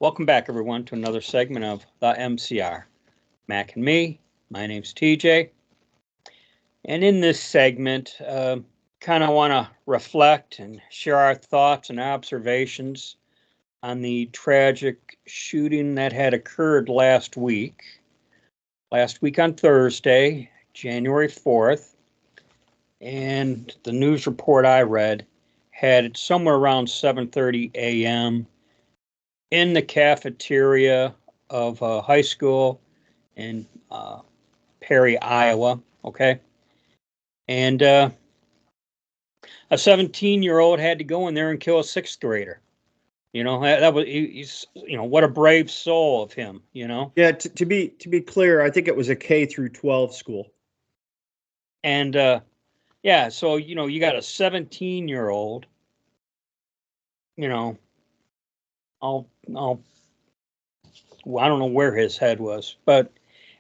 Welcome back, everyone, to another segment of the MCR. Mac and me. My name's TJ. And in this segment, kind of want to reflect and share our thoughts and observations on the tragic shooting that had occurred last week. Last week on Thursday, January 4th. And the news report I read had it somewhere around 7:30 a.m. in the cafeteria of a high school in Perry, Iowa, okay? And a 17-year-old had to go in there and kill a sixth grader. You know, that was, he's, you know, what a brave soul of him, you know? Yeah, to be clear, I think it was a K through 12 school. And yeah, so, you know, you got a 17-year-old, you know, I don't know where his head was, but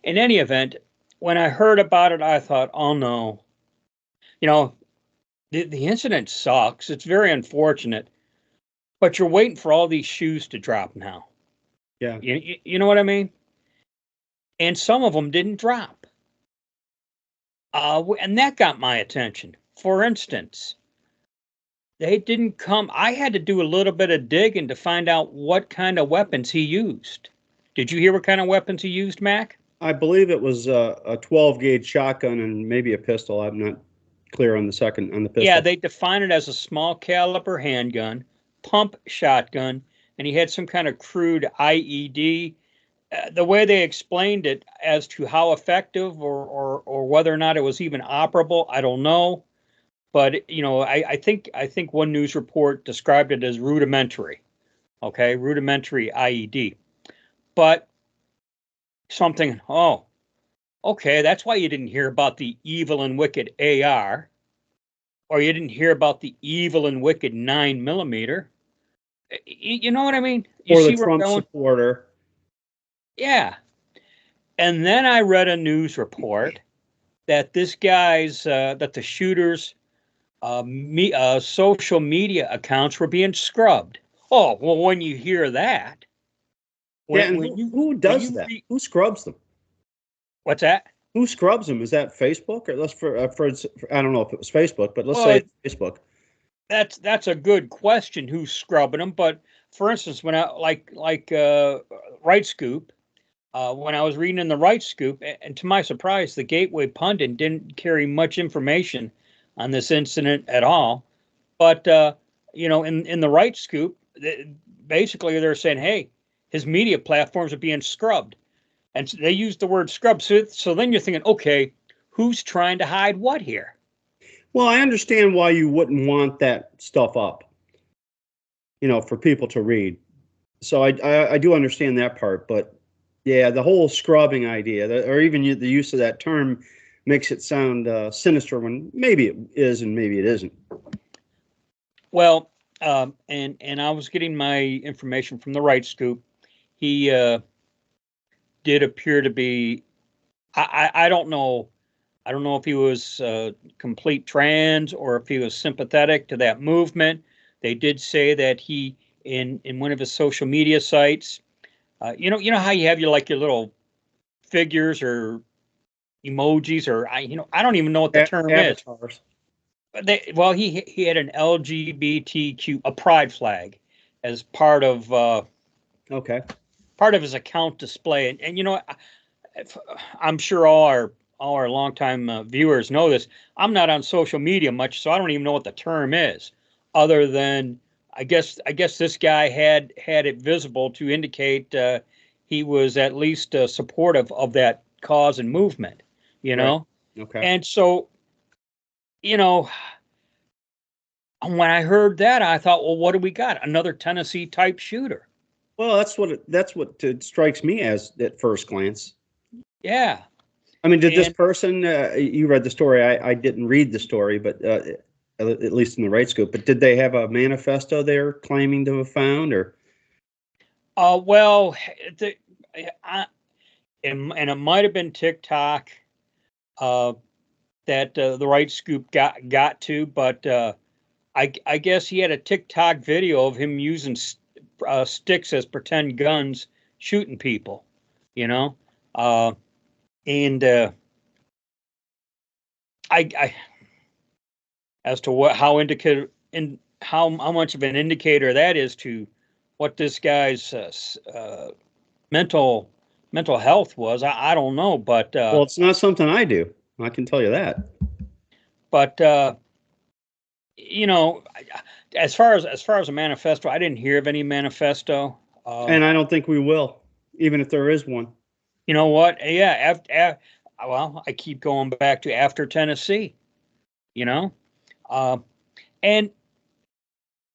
in any event, when I heard about it, I thought, oh no, you know, the incident sucks. It's very unfortunate, but you're waiting for all these shoes to drop now. Yeah. You know what I mean? And some of them didn't drop. And that got my attention. For instance, they didn't come. I had to do a little bit of digging to find out what kind of weapons he used. Did you hear what kind of weapons he used, Mac? I believe it was a 12 gauge shotgun and maybe a pistol. I'm not clear on the pistol. Yeah, they define it as a small caliber handgun, pump shotgun, and he had some kind of crude IED. The way they explained it as to how effective or whether or not it was even operable, I don't know. But, you know, I think one news report described it as rudimentary. Okay, rudimentary IED. But something, oh, okay, that's why you didn't hear about the evil and wicked AR, or you didn't hear about the evil and wicked 9mm. You know what I mean? You or see the Trump supporter. Yeah. And then I read a news report that this guy's, that the shooter's social media accounts were being scrubbed. Oh, well, when you hear that. Who does that? Who scrubs them? What's that? Who scrubs them? Is that Facebook? Or let's for I don't know if it was Facebook, but let's say it's Facebook. That's a good question. Who's scrubbing them? But for instance, when I like Right Scoop, when I was reading in the Right Scoop, and to my surprise, the Gateway Pundit didn't carry much information on this incident at all. But you know, in the Right Scoop, basically they're saying, hey, his media platforms are being scrubbed. And they used the word scrub. So then you're thinking, okay, who's trying to hide what here? Well, I understand why you wouldn't want that stuff up, you know, for people to read. So I do understand that part. But yeah, the whole scrubbing idea, or even the use of that term, makes it sound sinister when maybe it is and maybe it isn't. Well, and I was getting my information from the Right Scoop. He did appear to be, I don't know. I don't know if he was complete trans or if he was sympathetic to that movement. They did say that he, in one of his social media sites, you know how you have your little figures or emojis or I don't even know what the term avatars. is. He had an LGBTQ, a pride flag, as part of part of his account display, and you know, I'm sure all our longtime viewers know this. I'm not on social media much, so I don't even know what the term is, other than I guess this guy had it visible to indicate he was at least supportive of that cause and movement, you know. Right. Okay. And so, you know, when I heard that, I thought, well, what do we got? Another Tennessee type shooter. Well, that's what it strikes me as at first glance. Yeah. I mean, did this person, you read the story, I didn't read the story, but at least in the Right Scoop, but did they have a manifesto they're claiming to have found, or? Well, and it might have been TikTok. that the Right Scoop got to, but I guess he had a TikTok video of him using sticks as pretend guns, shooting people, you know, and I as to what how indicator in how much of an indicator that is to what this guy's mental health was. I don't know, but Well, it's not something I do. I can tell you that. but you know, as far as a manifesto, I didn't hear of any manifesto. And I don't think we will, even if there is one. You know what? Yeah, well, I keep going back to after Tennessee. You know, uh, and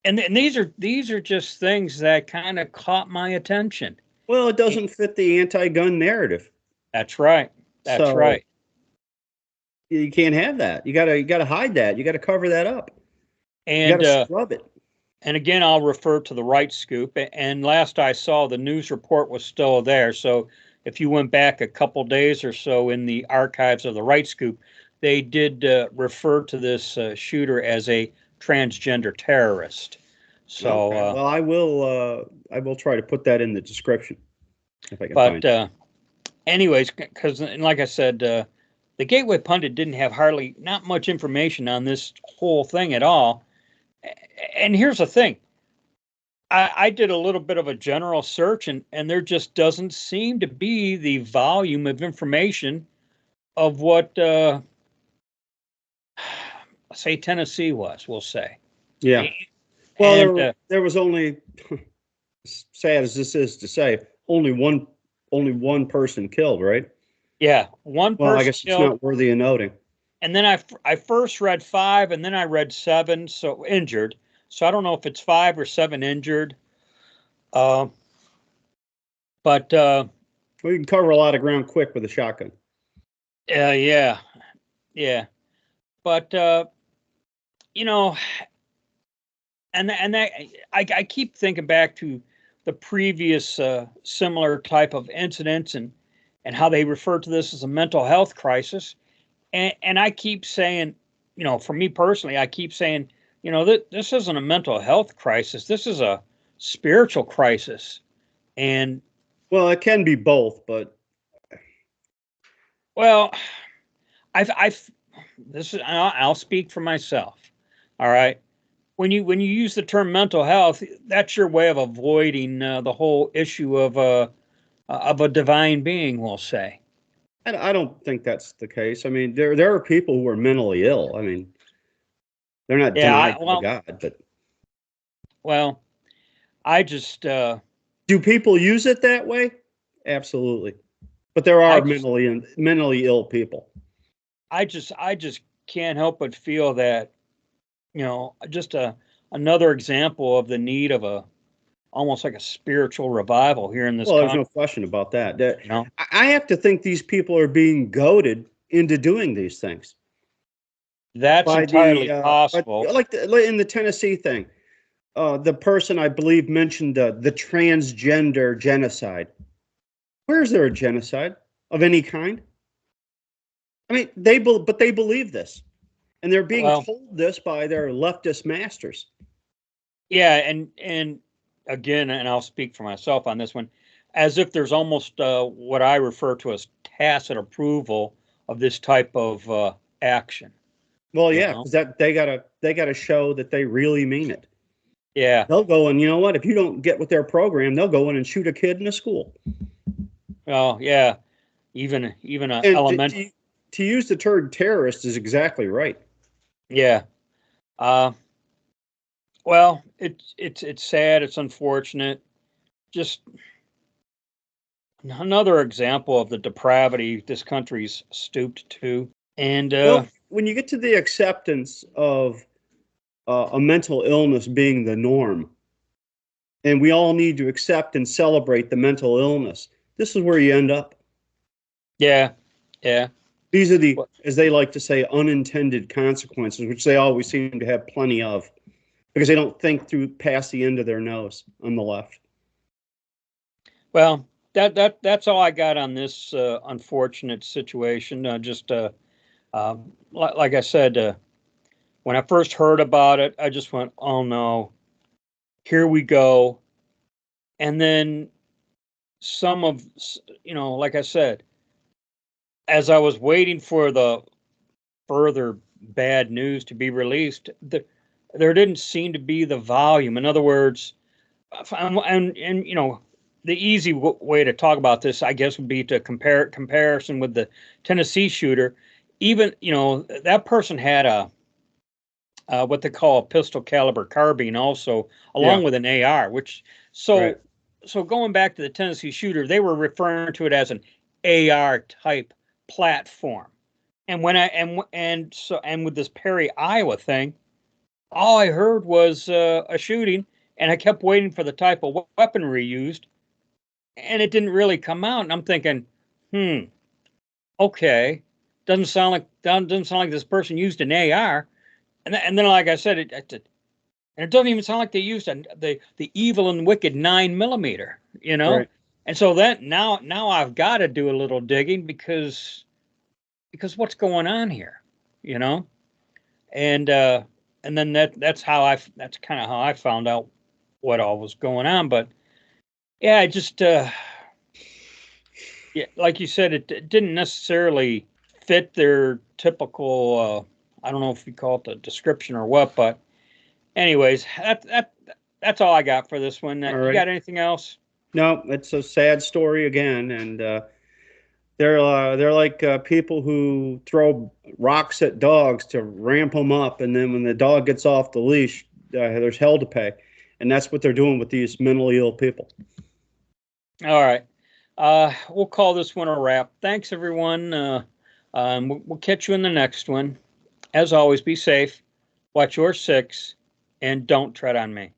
and these are just things that kind of caught my attention. Well, it doesn't fit the anti-gun narrative. That's right. That's So right. you can't have that. You gotta hide that. You gotta cover that up. You And gotta scrub it. and again, I'll refer to the Right Scoop. And last I saw, the news report was still there. So if you went back a couple days or so in the archives of the Right Scoop, they did refer to this shooter as a transgender terrorist. So, okay. Well, I will try to put that in the description if I can find but it. anyways, because like I said, the Gateway Pundit didn't have hardly not much information on this whole thing at all. And here's the thing. I did a little bit of a general search, and there just doesn't seem to be the volume of information of what, say, Tennessee was, we'll say. Yeah. And Well, there was only, sad as this is to say, only one person killed, right? yeah, one Well, I person guess it's killed, not worthy of noting. and then I first read 5, and then I read 7, so injured. So I don't know if it's 5 or 7 injured. Uh, but We can cover a lot of ground quick with a shotgun. yeah, yeah. But you know, and that I keep thinking back to the previous similar type of incidents and how they refer to this as a mental health crisis, and I keep saying, you know, for me personally, I keep saying, you know, that this isn't a mental health crisis. This is a spiritual crisis, and Well, it can be both, but well, I've this is I'll speak for myself. All right. When you use the term mental health, that's your way of avoiding the whole issue of a divine being, we'll say. I don't think that's the case. I mean, there are people who are mentally ill. I mean, they're not Yeah, denied by God, but well, I just do people use it that way? Absolutely. But there I are just mentally ill people. I just can't help but feel that, you know, just another example of the need of a almost like a spiritual revival here in this Well, there's country. no question about that. You know, I have to think these people are being goaded into doing these things that's by entirely but possible. like in the Tennessee thing. The person I believe mentioned the transgender genocide. Where is there a genocide of any kind? I mean, but they believe this, and they're being Well, told this by their leftist masters. yeah, and again, and I'll speak for myself on this one, as if there's almost what I refer to as tacit approval of this type of action. Well, You yeah, know, because that they gotta show that they really mean it. yeah. They'll go and you know what? If you don't get with their program, they'll go in and shoot a kid in a school. Well, yeah. Even a And element. to use the term terrorist is exactly right. Yeah. Uh, well, it's sad. It's unfortunate. Just another example of the depravity this country's stooped to. And Well, when you get to the acceptance of a mental illness being the norm, and we all need to accept and celebrate the mental illness, this is where you end up. yeah, yeah. These are the, Well, as they like to say, unintended consequences, which they always seem to have plenty of because they don't think through past the end of their nose on the left. well, that's all I got on this unfortunate situation. Just Like I said, when I first heard about it, I just went, "Oh no, here we go." And then like I said, as I was waiting for the further bad news to be released, there didn't seem to be the volume. In other words, and the easy way to talk about this, I guess, would be to comparison with the Tennessee shooter. Even that person had a what they call a pistol caliber carbine, also Yeah. along with an AR. Right. So going back to the Tennessee shooter, they were referring to it as an AR type platform. And when I and with this Perry, Iowa thing, all I heard was a shooting, and I kept waiting for the type of weaponry used, and it didn't really come out. And I'm thinking, okay, doesn't sound like this person used an AR. And then, like I said, and it doesn't even sound like they used the evil and wicked 9 millimeter. Right. And so that now I've got to do a little digging because what's going on here, you know? And then that's kind of how I found out what all was going on. But yeah, I just yeah, like you said, it didn't necessarily fit their typical. I don't know if you call it the description or what, but anyways, that's all I got for this one. All You right. got anything else? No, it's a sad story again, and they're like people who throw rocks at dogs to ramp them up, and then when the dog gets off the leash, there's hell to pay, and that's what they're doing with these mentally ill people. All right. We'll call this one a wrap. Thanks, everyone. We'll catch you in the next one. As always, be safe, watch your six, and don't tread on me.